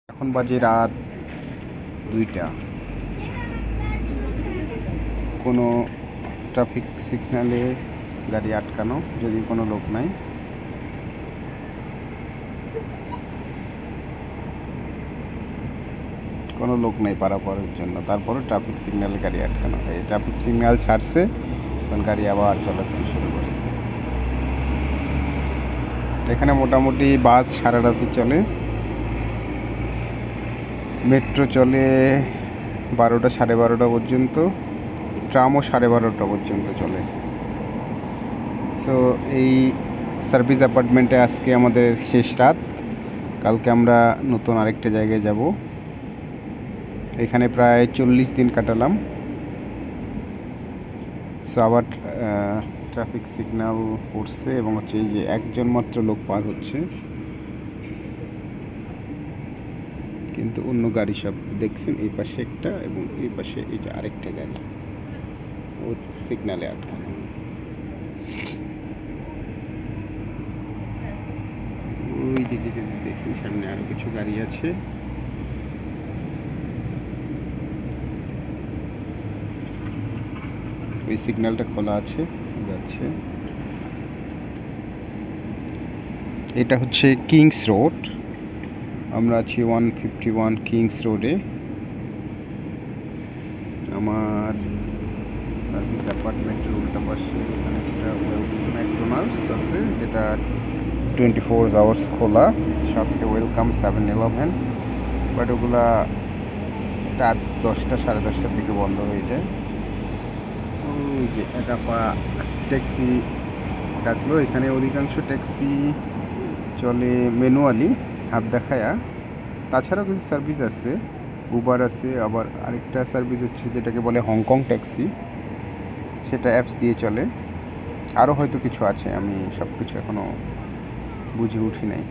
এখন বাজে রাত 2টা। কোনো ট্রাফিক সিগন্যালে গাড়ি আটকানো, যদি কোনো লোক নাই। কোনো লোক নাই পারাপারের জন্য, তারপরে ট্রাফিক সিগন্যালে গাড়ি আটকানো হয়। ট্রাফিক সিগন্যাল ছাড়ছে, তখন গাড়ি আবার চলাচল শুরু করছে। এখানে মোটামুটি বাস সারা রাতে চলে, মেট্রো চলে 12টা 12:30 পর্যন্ত, ট্রামও 12:30 পর্যন্ত চলে। সো এই সার্ভিস অ্যাপার্টমেন্টে আজকে আমাদের শেষ রাত। কালকে আমরা নতুন আরেকটা জায়গায় যাব। এখানে প্রায় 40 দিন কাটালাম। সো আবার ট্রাফিক সিগন্যাল পড়ছে এবং হচ্ছে এই যে একজন মাত্র লোক পার হচ্ছে, কিন্তু অন্য গাড়ি সব দেখছেন এই পাশে একটা এবং এই পাশে এই যে আরেকটা গাড়ি, ও সিগন্যালে আটকানো। ওই দিকে যদি দেখি সামনে আরো কিছু গাড়ি আছে। ওই সিগন্যালটা খোলা আছে, যাচ্ছে। এটা হচ্ছে কিংস রোড। আমরা আছি 151 কিংস রোডে। আমার সার্ভিস অ্যাপার্টমেন্টের উল্টা পাশে এখানে একটা ম্যাকডোনাল্ডস আছে, যেটা 24 আওয়ার্স খোলা, সাথে ওয়েলকাম 7-Eleven। বাট ওগুলা রাত 10টা 10:30টার দিকে বন্ধ হয়ে যায়। ওই যে একাপা ট্যাক্সি ডাকলো। এখানে অধিকাংশ ট্যাক্সি চলে ম্যানুয়ালি, হাত দেখায়া। তাছাড়াও কিছু সার্ভিস আছে, উবার আছে, আবার আরেকটা সার্ভিস হচ্ছে যেটাকে বলে হংকং ট্যাক্সি, সেটা অ্যাপস দিয়ে চলে। আরও হয়তো কিছু আছে, আমি সব কিছু এখনও বুঝে উঠি নাই।